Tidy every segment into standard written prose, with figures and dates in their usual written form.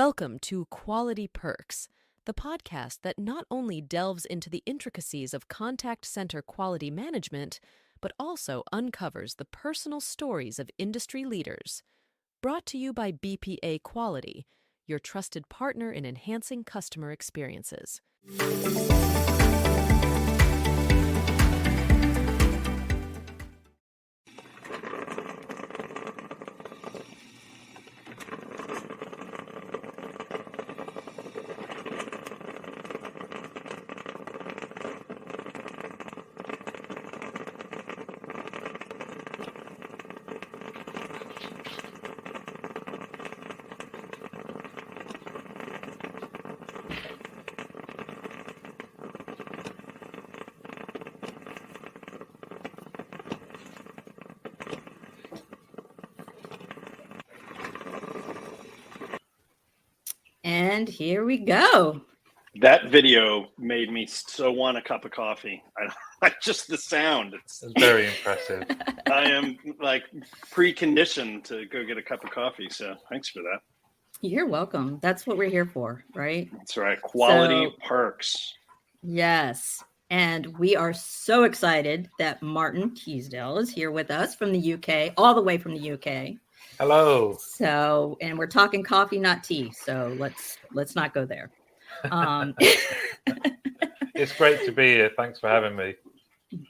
Welcome to Quality Perks, the podcast that not only delves into the intricacies of contact center quality management, but also uncovers the personal stories of industry leaders. Brought to you by BPA Quality, your trusted partner in enhancing customer experiences. And here we go. That video made me so want a cup of coffee. I just the sound. It's very impressive. I am like preconditioned to go get a cup of coffee. So thanks for that. You're welcome. That's what we're here for, right? That's right. Quality perks. Yes. And we are so excited that Martin Teasdale is here with us from the UK, all the way from the UK. Hello. So, and we're talking coffee, not tea. So let's not go there. It's great to be here. Thanks for having me.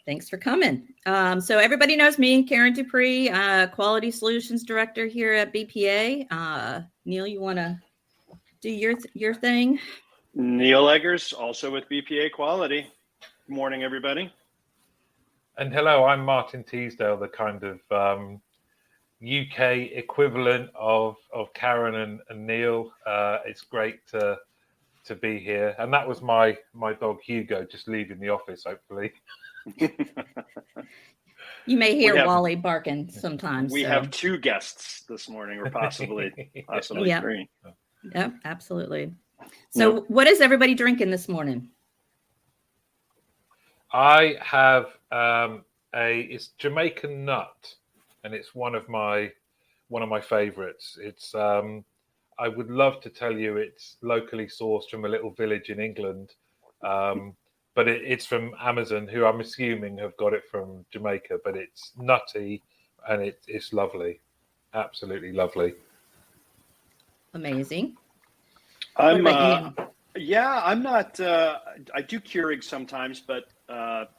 Thanks for coming. So everybody knows me, Karen Dupree, Quality Solutions Director here at BPA. Neil, you want to do your thing? Neil Eggers, also with BPA Quality. Good morning, everybody. And hello, I'm Martin Teasdale, the kind of UK equivalent of Karen and Neil. It's great to be here. And that was my dog Hugo just leaving the office, hopefully. You may hear Wally barking sometimes. We have two guests this morning, or possibly three. Yep, absolutely. So what is everybody drinking this morning? I have it's Jamaican nut, and it's one of my favorites. It's I would love to tell you it's locally sourced from a little village in England, but it's from Amazon, who I'm assuming have got it from Jamaica. But it's nutty and it's lovely, absolutely lovely. Amazing. I'm not. I do Keurig sometimes, but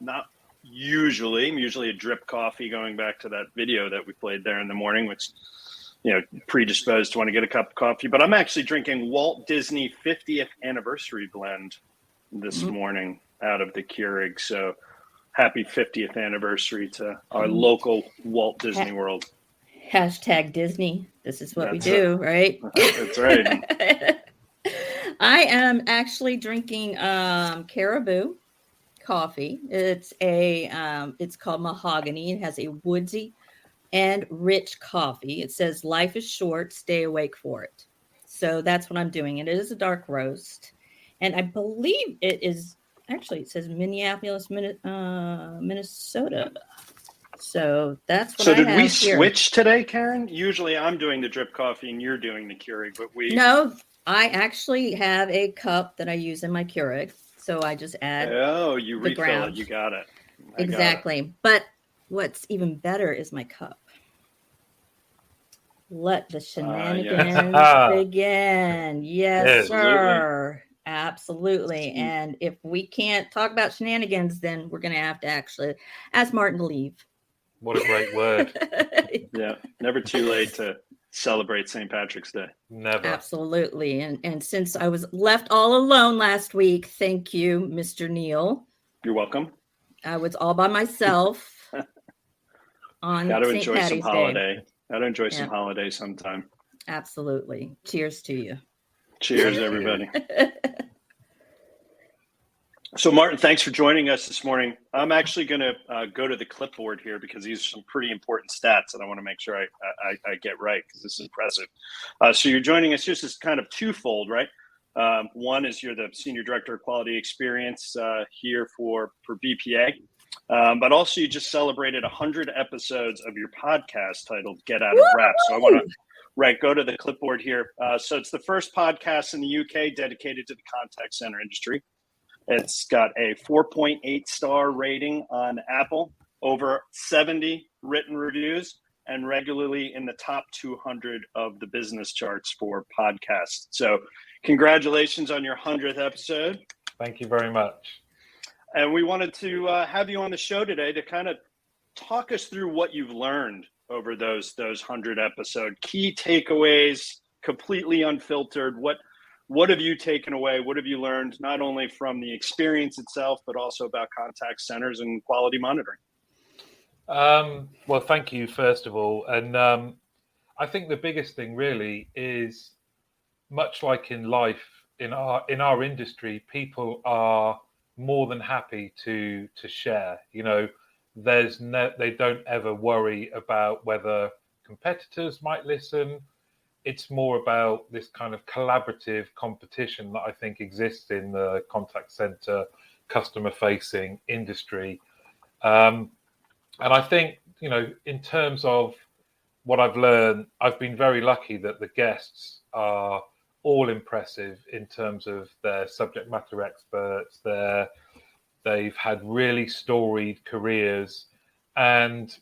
not usually. I'm usually a drip coffee, going back to that video that we played there in the morning, which, predisposed to want to get a cup of coffee. But I'm actually drinking Walt Disney 50th anniversary blend this morning out of the Keurig. So happy 50th anniversry to our local Walt Disney World. Hashtag Disney. This is what we do, right? That's right. I am actually drinking Caribou coffee. It's called Mahogany. It has a woodsy and rich coffee. It says life is short, stay awake for it. So that's what I'm doing. It is a dark roast. And I believe it says Minneapolis, Minnesota. So that's what I have. So did we switch today, Karen? Usually I'm doing the drip coffee and you're doing the Keurig, but No, I actually have a cup that I use in my Keurig. So I just add you refill ground. It. You got it. Exactly. But what's even better is my cup. Let the shenanigans begin. Yes, sir. Absolutely. And if we can't talk about shenanigans, then we're going to have to actually ask Martin to leave. What a great word. Yeah. Never too late to celebrate St. Patrick's Day. Never. Absolutely. And since I was left all alone last week, thank you, Mr. Neil. You're welcome. I was all by myself on Got to St. enjoy Patty's some holiday. Day. Got to enjoy some holiday sometime. Absolutely. Cheers to you. Cheers, everybody. So, Martin, thanks for joining us this morning. I'm actually going to go to the clipboard here because these are some pretty important stats that I want to make sure I get right, because this is impressive. So you're joining us just as kind of twofold, right? One is you're the Senior Director of Quality Experience here for BPA, but also you just celebrated 100 episodes of your podcast titled Get Out of Rap. So I want to Right, go to the clipboard here. So it's the first podcast in the UK dedicated to the contact center industry. It's got a 4.8 star rating on Apple, over 70 written reviews, and regularly in the top 200 of the business charts for podcasts. So congratulations on your 100th episode. Thank you very much. And we wanted to have you on the show today to kind of talk us through what you've learned over those 100 episodes, key takeaways, completely unfiltered. What have you taken away? What have you learned, not only from the experience itself, but also about contact centers and quality monitoring? Well, thank you, first of all. And I think the biggest thing really is, much like in life, in our industry, people are more than happy to share. You know, they don't ever worry about whether competitors might listen. It's more about this kind of collaborative competition that I think exists in the contact center, customer facing industry. And I think, you know, in terms of what I've learned, I've been very lucky that the guests are all impressive in terms of their subject matter experts. They've had really storied careers, and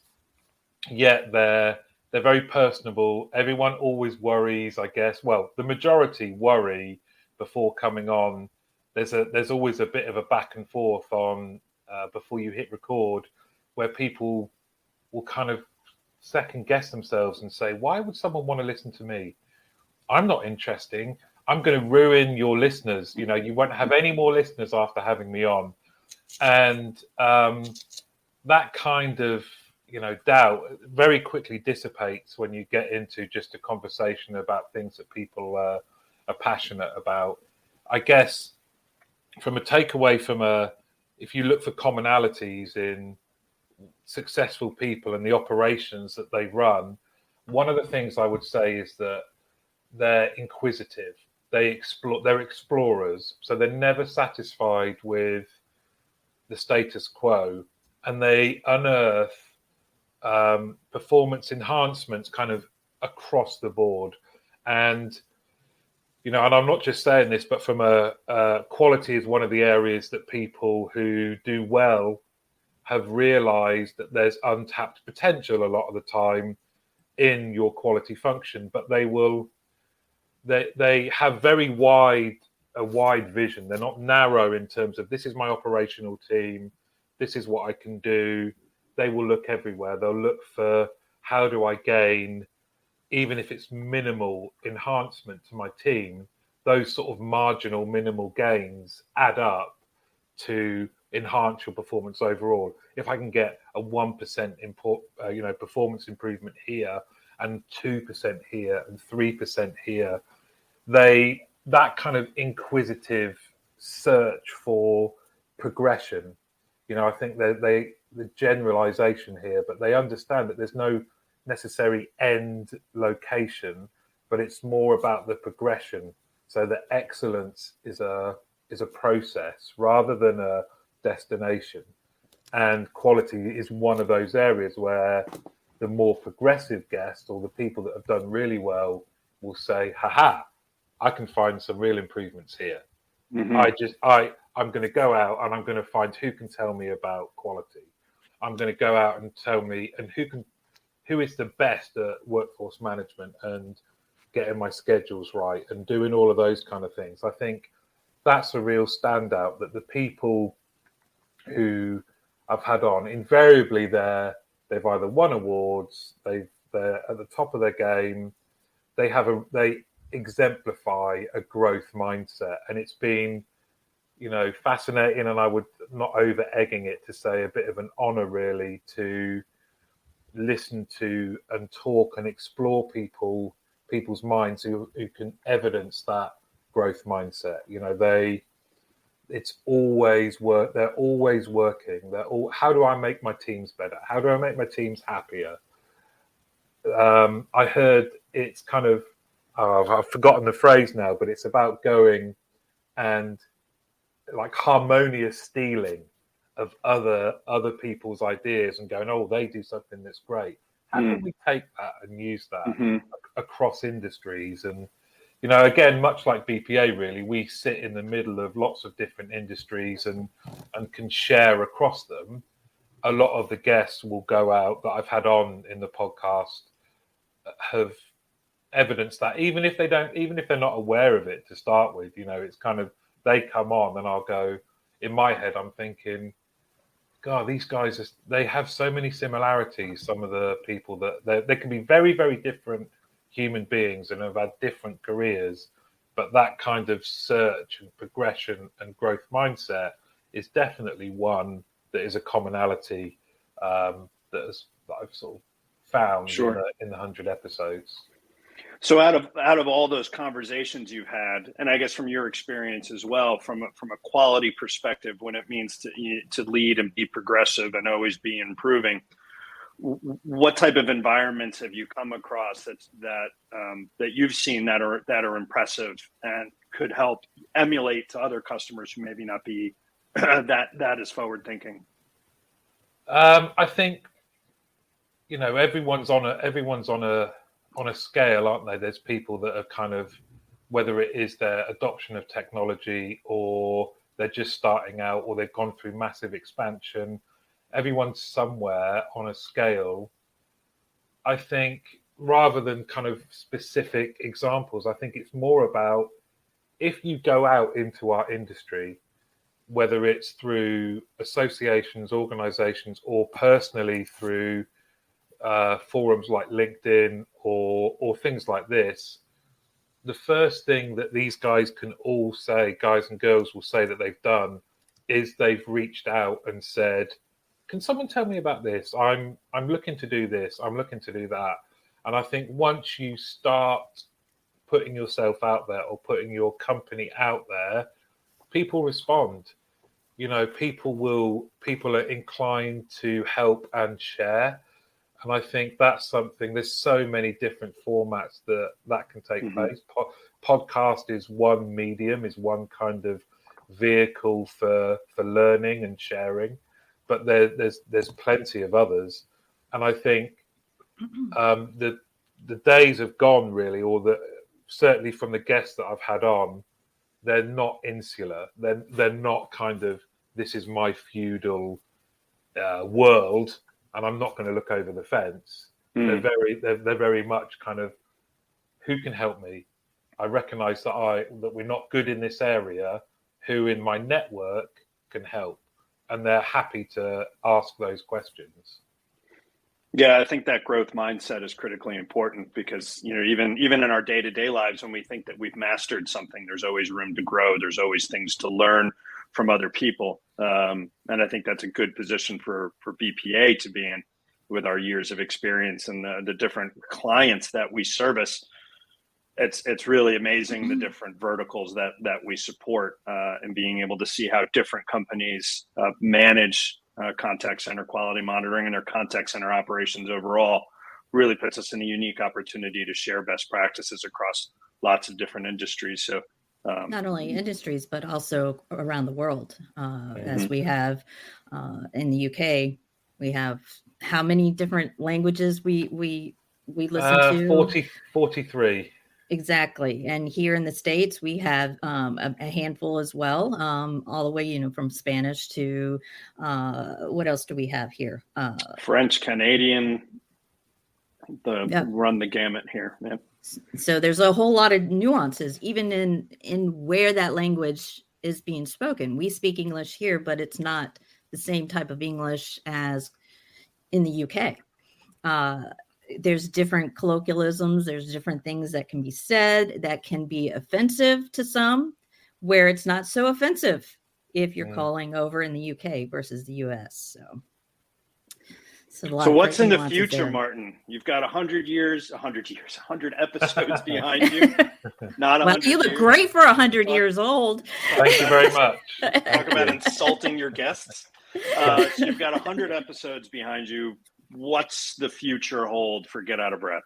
yet they're very personable. Everyone always worries, I guess. Well, the majority worry before coming on. There's always a bit of a back and forth on before you hit record, where people will kind of second guess themselves and say, why would someone want to listen to me? I'm not interesting. I'm going to ruin your listeners. You know, you won't have any more listeners after having me on. And that kind of, you know, doubt very quickly dissipates when you get into just a conversation about things that people are passionate about. I guess from a takeaway if you look for commonalities in successful people and the operations that they run, one of the things I would say is that they're inquisitive. They're explorers. So they're never satisfied with the status quo, and they unearth performance enhancements kind of across the board. And, you know, and I'm not just saying this, but from quality is one of the areas that people who do well have realized that there's untapped potential a lot of the time in your quality function, but they have a wide vision. They're not narrow in terms of, this is my operational team, this is what I can do. They will look everywhere. They'll look for, how do I gain, even if it's minimal enhancement to my team, those sort of marginal minimal gains add up to enhance your performance overall. If I can get a 1% performance improvement here, and 2% here, and 3% here, that kind of inquisitive search for progression. You know, I think the generalization here, but they understand that there's no necessary end location, but it's more about the progression. So that excellence is a process rather than a destination. And quality is one of those areas where the more progressive guest, or the people that have done really well, will say, haha, I can find some real improvements here. Mm-hmm. I'm going to go out and I'm going to find who can tell me about quality. I'm going to go out and tell me, and who is the best at workforce management and getting my schedules right and doing all of those kind of things. I think that's a real standout, that the people who I've had on, invariably they've either won awards, they're at the top of their game, they exemplify a growth mindset. And it's been, you know, fascinating, and I would not over egging it to say a bit of an honor really to listen to and talk and explore people's minds who can evidence that growth mindset. You know, it's always work. They're always working. How do I make my teams better? How do I make my teams happier? I heard it's kind of, I've forgotten the phrase now, but it's about going and like harmonious stealing of other people's ideas and going, oh, they do something that's great. How can we take that and use that across industries. And, you know, again, much like BPA, really, we sit in the middle of lots of different industries and can share across them. A lot of the guests will go out that I've had on in the podcast have evidenced that, even if they're not aware of it to start with, you know, it's kind of, they come on and I'll go, in my head, I'm thinking, God, these guys, they have so many similarities. Some of the people that they can be very, very different human beings and have had different careers, but that kind of search and progression and growth mindset is definitely one that is a commonality that I've sort of found in the 100 episodes. So out of all those conversations you've had, and I guess from your experience as well, from a quality perspective, when it means to lead and be progressive and always be improving, what type of environments have you come across that you've seen that are impressive and could help emulate to other customers who maybe not be that is forward thinking? I think, you know, everyone's on a scale, aren't they? There's people that are kind of, whether it is their adoption of technology or they're just starting out or they've gone through massive expansion. Everyone's somewhere on a scale. I think rather than kind of specific examples, I think it's more about, if you go out into our industry, whether it's through associations, organizations, or personally through forums like LinkedIn or things like this, the first thing that these guys can all say, guys and girls will say that they've done, is they've reached out and said, can someone tell me about this? I'm looking to do this. I'm looking to do that. And I think once you start putting yourself out there or putting your company out there, people respond. You know, people are inclined to help and share. And I think that's something, there's so many different formats that can take place. Podcast is one medium, is one kind of vehicle for learning and sharing, but there's plenty of others. And I think the days have gone, really, or certainly from the guests that I've had on, they're not insular. They're not kind of, this is my feudal world, and I'm not going to look over the fence. They're very much kind of, who can help me? I recognise that we're not good in this area. Who in my network can help? And they're happy to ask those questions. Yeah, I think that growth mindset is critically important because, you know, even in our day-to-day lives, when we think that we've mastered something, there's always room to grow. There's always things to learn from other people. And I think that's a good position for BPA to be in with our years of experience and the different clients that we service. It's really amazing the different verticals that we support and being able to see how different companies manage contact center quality monitoring and their contact center operations overall really puts us in a unique opportunity to share best practices across lots of different industries. So not only industries, but also around the world. As we have in the UK, we have how many different languages we listen to? 43. Exactly. And here in the States, we have a handful as well, all the way, you know, from Spanish to what else do we have here? French, Canadian, run the gamut here. Yeah. So there's a whole lot of nuances, even in where that language is being spoken. We speak English here, but it's not the same type of English as in the UK. There's different colloquialisms. There's different things that can be said that can be offensive to some, where it's not so offensive if you're calling over in the UK versus the US. So what's in the future, there. Martin? You've got 100 episodes behind you. Not 100 well, you look great for 100 years old. Thank you very much. Talk about insulting your guests. So you've got 100 episodes behind you. What's the future hold for Get Out of Breath?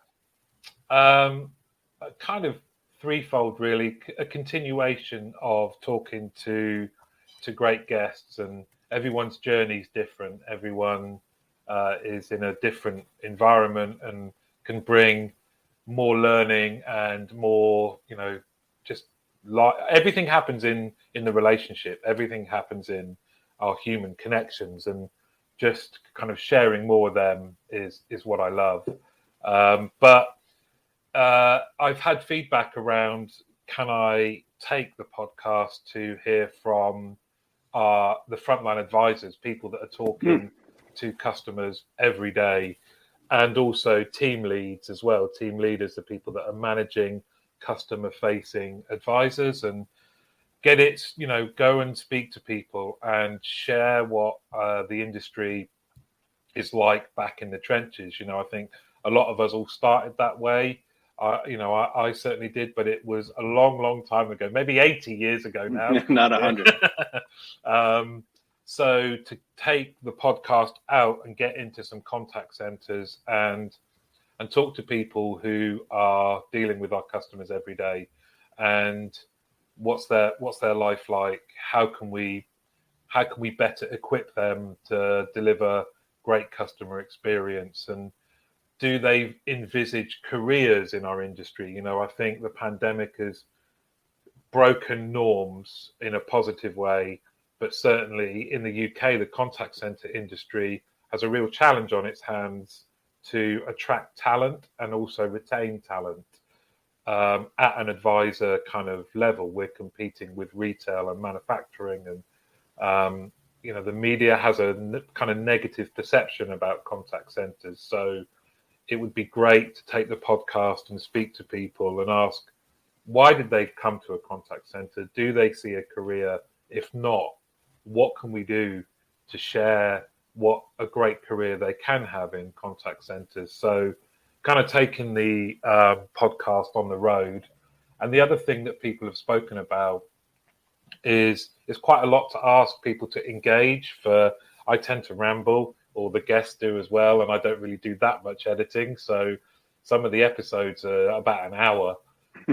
Kind of threefold, really. A continuation of talking to great guests, and everyone's journey is different. Everyone is in a different environment and can bring more learning and more, just like everything happens in the relationship. Everything happens in our human connections, and just kind of sharing more of them is what I love. But I've had feedback around, can I take the podcast to hear from the frontline advisors, people that are talking to customers every day, and also team leads as well. Team leaders are people that are managing customer-facing advisors, and get it, go and speak to people and share what the industry is like back in the trenches. I think a lot of us all started that way. I certainly did, but it was a long, long time ago, maybe 80 years ago now. Not 100. So to take the podcast out and get into some contact centers and talk to people who are dealing with our customers every day, and what's their life like? How can we better equip them to deliver great customer experience? And do they envisage careers in our industry? I think the pandemic has broken norms in a positive way, but certainly in the UK, the contact center industry has a real challenge on its hands to attract talent and also retain talent. At an advisor kind of level, we're competing with retail and manufacturing, and the media has a kind of negative perception about contact centers. So it would be great to take the podcast and speak to people and ask, why did they come to a contact center? Do they see a career? If not, what can we do to share what a great career they can have in contact centers? So kind of taking the podcast on the road. And the other thing that people have spoken about is quite a lot to ask people to engage. I tend to ramble, or the guests do as well, and I don't really do that much editing. So some of the episodes are about an hour,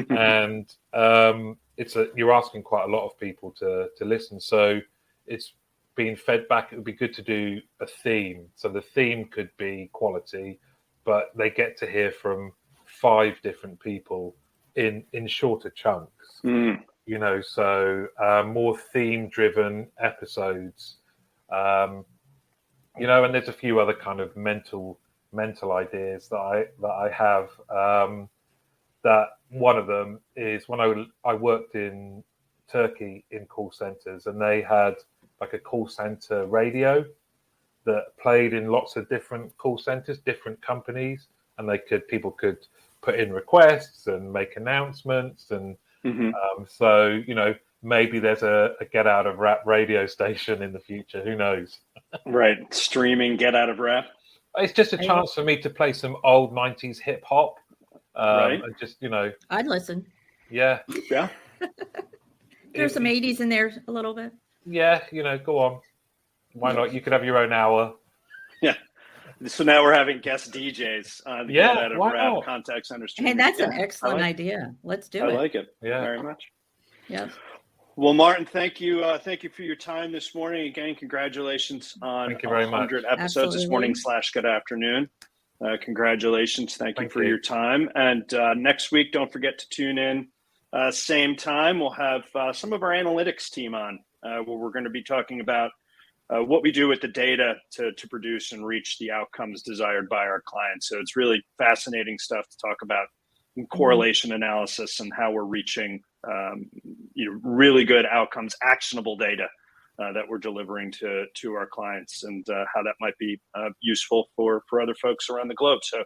and you're asking quite a lot of people to listen. So it's being fed back. It would be good to do a theme. So the theme could be quality, but they get to hear from 5 different people in shorter chunks. So more theme-driven episodes. And there's a few other kind of mental ideas that I have. That one of them is when I worked in Turkey in call centers, and they had like a call center radio that played in lots of different call centers, different companies, and people could put in requests and make announcements, and so maybe there's a get out of rap radio station in the future. Who knows? Right, streaming get out of rap. It's just a chance for me to play some old 90s hip hop. Right. And just I'd listen. Yeah. There's some 80s in there a little bit. Yeah, go on. Why not? You could have your own hour. Yeah. So now we're having guest DJs on the Get Out of Rap contact center stream. Hey, that's an excellent idea. Let's do it. I like it. Yeah. Very much. Yes. Well, Martin, thank you. Thank you for your time this morning. Again, congratulations on 100 episodes this morning / good afternoon. Congratulations. Thank you for your time. And next week, don't forget to tune in. Same time, we'll have some of our analytics team on, where we're going to be talking about what we do with the data to produce and reach the outcomes desired by our clients. So it's really fascinating stuff to talk about in correlation analysis and how we're reaching really good outcomes, actionable data that we're delivering to our clients, and how that might be useful for other folks around the globe. So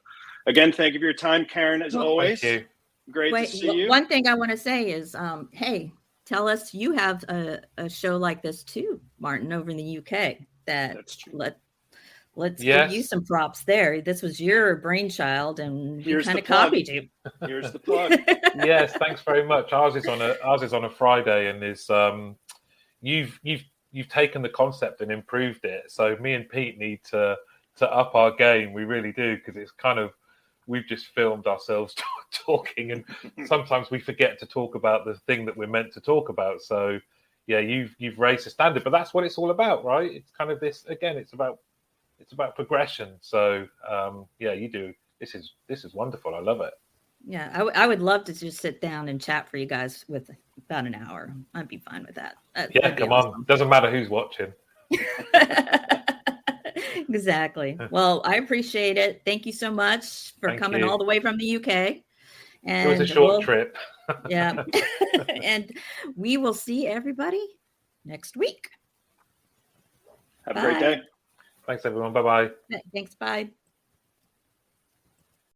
again, thank you for your time, Karen, as always. Thank you. Great to see you. One thing I want to say is, hey, tell us you have a show like this too, Martin, over in the UK. That's true. Let's give you some props there. This was your brainchild, and we kind of copied you. Here's the plug. Yes, thanks very much. Ours is on a Friday, and is you've taken the concept and improved it. So me and Pete need to up our game. We really do, because it's kind of, we've just filmed ourselves talking, and sometimes we forget to talk about the thing that we're meant to talk about. So yeah, you've raised the standard, but that's what it's all about, right? It's kind of this, again, it's about progression. So yeah, you do. This is wonderful. I love it. Yeah, I would love to just sit down and chat for you guys with about an hour. I'd be fine with that. Yeah, come on. Doesn't matter who's watching. Exactly. Well, I appreciate it. Thank you so much for coming all the way from the UK. And it was a short trip. Yeah. And we will see everybody next week. Have a great day. Thanks, everyone. Bye-bye. Thanks. Bye.